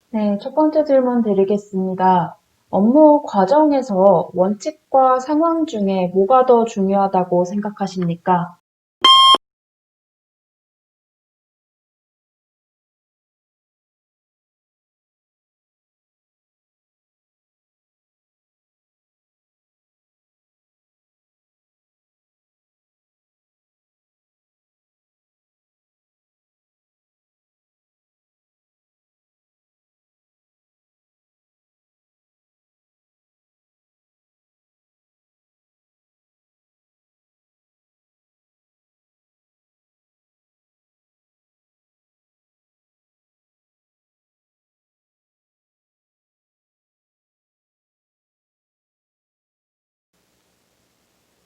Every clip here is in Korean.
네, 첫 번째 질문 드리겠습니다. 업무 과정에서 원칙과 상황 중에 뭐가 더 중요하다고 생각하십니까?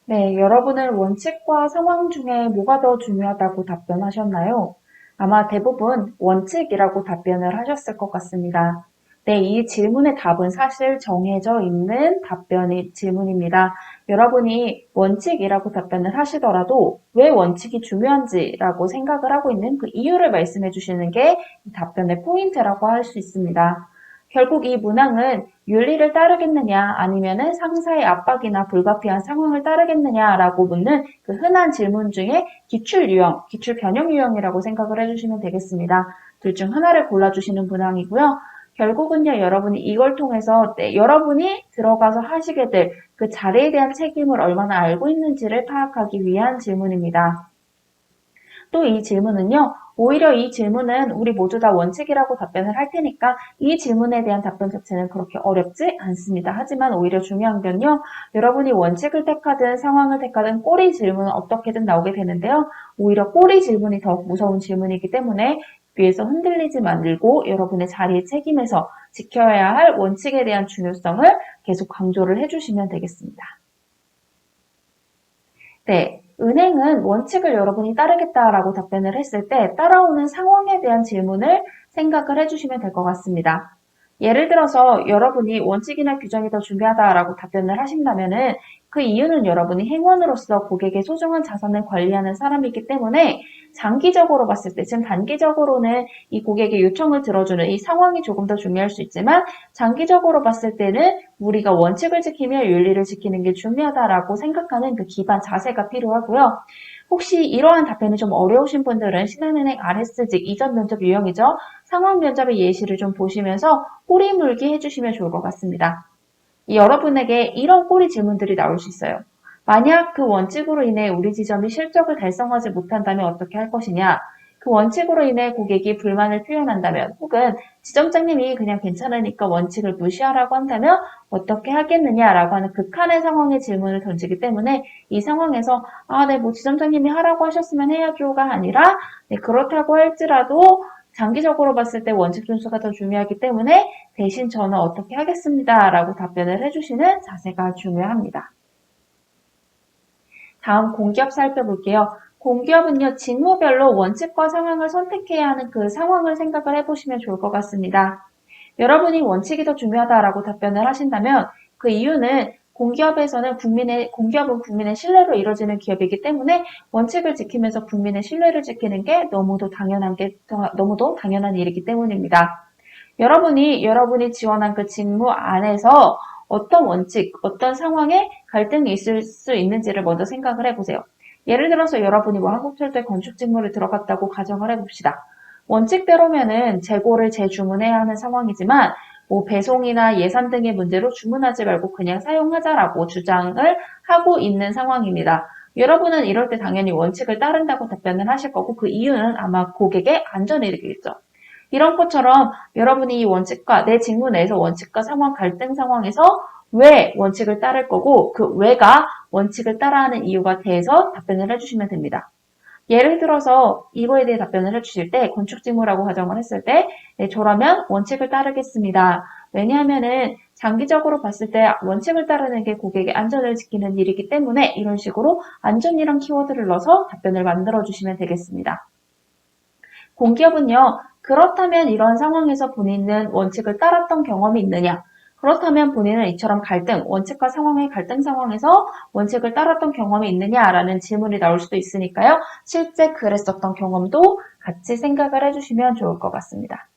네, 여러분은 원칙과 상황 중에 뭐가 더 중요하다고 답변하셨나요? 아마 대부분 원칙이라고 답변을 하셨을 것 같습니다. 네, 이 질문의 답은 사실 정해져 있는 질문입니다. 여러분이 원칙이라고 답변을 하시더라도 왜 원칙이 중요한지라고 생각을 하고 있는 그 이유를 말씀해 주시는 게 이 답변의 포인트라고 할 수 있습니다. 결국 이 문항은 윤리를 따르겠느냐 아니면은 상사의 압박이나 불가피한 상황을 따르겠느냐라고 묻는 그 흔한 질문 중에 기출 변형 유형이라고 생각을 해주시면 되겠습니다. 둘 중 하나를 골라주시는 문항이고요. 결국은요, 여러분이 이걸 통해서 여러분이 들어가서 하시게 될 그 자리에 대한 책임을 얼마나 알고 있는지를 파악하기 위한 질문입니다. 또 이 질문은요, 오히려 이 질문은 우리 모두 다 원칙이라고 답변을 할 테니까 이 질문에 대한 답변 자체는 그렇게 어렵지 않습니다. 하지만 오히려 중요한 건요, 여러분이 원칙을 택하든 상황을 택하든 꼬리 질문은 어떻게든 나오게 되는데요. 오히려 꼬리 질문이 더 무서운 질문이기 때문에 위에서 흔들리지 말고 여러분의 자리의 책임에서 지켜야 할 원칙에 대한 중요성을 계속 강조를 해주시면 되겠습니다. 네, 은행은 원칙을 여러분이 따르겠다라고 답변을 했을 때 따라오는 상황에 대한 질문을 생각을 해주시면 될 것 같습니다. 예를 들어서 여러분이 원칙이나 규정이 더 중요하다라고 답변을 하신다면은 그 이유는 여러분이 행원으로서 고객의 소중한 자산을 관리하는 사람이기 때문에 장기적으로 봤을 때, 지금 단기적으로는 이 고객의 요청을 들어주는 이 상황이 조금 더 중요할 수 있지만 장기적으로 봤을 때는 우리가 원칙을 지키며 윤리를 지키는 게 중요하다라고 생각하는 그 기반 자세가 필요하고요. 혹시 이러한 답변이 좀 어려우신 분들은 신한은행 RS직 이전 면접 유형이죠. 상황 면접의 예시를 좀 보시면서 꼬리 물기 해주시면 좋을 것 같습니다. 여러분에게 이런 꼬리 질문들이 나올 수 있어요. 만약 그 원칙으로 인해 우리 지점이 실적을 달성하지 못한다면 어떻게 할 것이냐? 그 원칙으로 인해 고객이 불만을 표현한다면 혹은 지점장님이 그냥 괜찮으니까 원칙을 무시하라고 한다면 어떻게 하겠느냐라고 하는 극한의 상황의 질문을 던지기 때문에 이 상황에서 네, 뭐 지점장님이 하라고 하셨으면 해야죠가 아니라 네, 그렇다고 할지라도 장기적으로 봤을 때 원칙 준수가 더 중요하기 때문에 대신 저는 어떻게 하겠습니다. 라고 답변을 해주시는 자세가 중요합니다. 다음 공기업 살펴볼게요. 공기업은요, 직무별로 원칙과 상황을 선택해야 하는 그 상황을 생각을 해보시면 좋을 것 같습니다. 여러분이 원칙이 더 중요하다라고 답변을 하신다면 그 이유는 공기업은 국민의 신뢰로 이루어지는 기업이기 때문에 원칙을 지키면서 국민의 신뢰를 지키는 게 너무도 당연한 일이기 때문입니다. 여러분이 지원한 그 직무 안에서 어떤 원칙, 어떤 상황에 갈등이 있을 수 있는지를 먼저 생각을 해보세요. 예를 들어서 여러분이 뭐 한국철도에 건축 직무를 들어갔다고 가정을 해봅시다. 원칙대로면은 재고를 재주문해야 하는 상황이지만 뭐 배송이나 예산 등의 문제로 주문하지 말고 그냥 사용하자라고 주장을 하고 있는 상황입니다. 여러분은 이럴 때 당연히 원칙을 따른다고 답변을 하실 거고 그 이유는 아마 고객의 안전이겠죠. 이런 것처럼 여러분이 이 원칙과 내 직무 내에서 원칙과 상황 갈등 상황에서 왜 원칙을 따를 거고 그 왜가 원칙을 따라하는 이유가 돼서 답변을 해주시면 됩니다. 예를 들어서 이거에 대해 답변을 해주실 때 건축 직무라고 가정을 했을 때 네, 저라면 원칙을 따르겠습니다. 왜냐하면은 장기적으로 봤을 때 원칙을 따르는 게 고객의 안전을 지키는 일이기 때문에 이런 식으로 안전이란 키워드를 넣어서 답변을 만들어 주시면 되겠습니다. 공기업은요, 그렇다면 이런 상황에서 본인은 원칙을 따랐던 경험이 있느냐? 그렇다면 본인은 이처럼 원칙과 상황의 갈등 상황에서 원칙을 따랐던 경험이 있느냐라는 질문이 나올 수도 있으니까요. 실제 그랬었던 경험도 같이 생각을 해주시면 좋을 것 같습니다.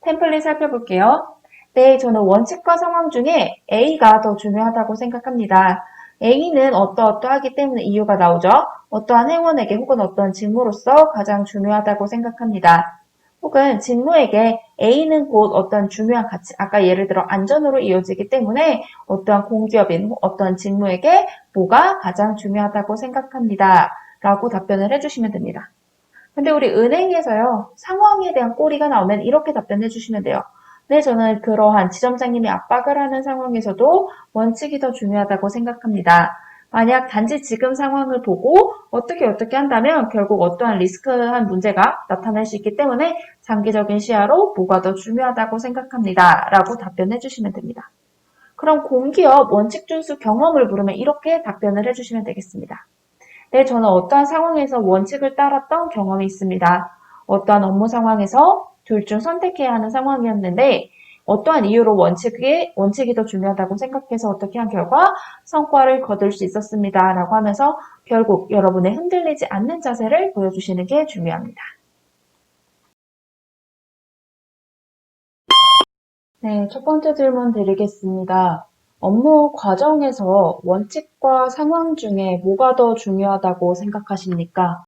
템플릿 살펴볼게요. 네, 저는 원칙과 상황 중에 A가 더 중요하다고 생각합니다. A는 어떠어떠하기 때문에 이유가 나오죠. 어떠한 행원에게 혹은 어떠한 직무로서 가장 중요하다고 생각합니다. 혹은 직무에게 A는 곧 어떤 중요한 가치, 아까 예를 들어 안전으로 이어지기 때문에 어떠한 공기업인 어떠한 직무에게 뭐가 가장 중요하다고 생각합니다. 라고 답변을 해주시면 됩니다. 근데 우리 은행에서요, 상황에 대한 꼬리가 나오면 이렇게 답변해 주시면 돼요. 네, 저는 그러한 지점장님이 압박을 하는 상황에서도 원칙이 더 중요하다고 생각합니다. 만약 단지 지금 상황을 보고 어떻게 한다면 결국 어떠한 리스크한 문제가 나타날 수 있기 때문에 장기적인 시야로 뭐가 더 중요하다고 생각합니다. 라고 답변해 주시면 됩니다. 그럼 공기업 원칙 준수 경험을 물으면 이렇게 답변을 해주시면 되겠습니다. 네, 저는 어떠한 상황에서 원칙을 따랐던 경험이 있습니다. 어떠한 업무 상황에서 둘 중 선택해야 하는 상황이었는데 어떠한 이유로 원칙이 더 중요하다고 생각해서 어떻게 한 결과 성과를 거둘 수 있었습니다. 라고 하면서 결국 여러분의 흔들리지 않는 자세를 보여주시는 게 중요합니다. 네, 첫 번째 질문 드리겠습니다. 업무 과정에서 원칙과 상황 중에 뭐가 더 중요하다고 생각하십니까?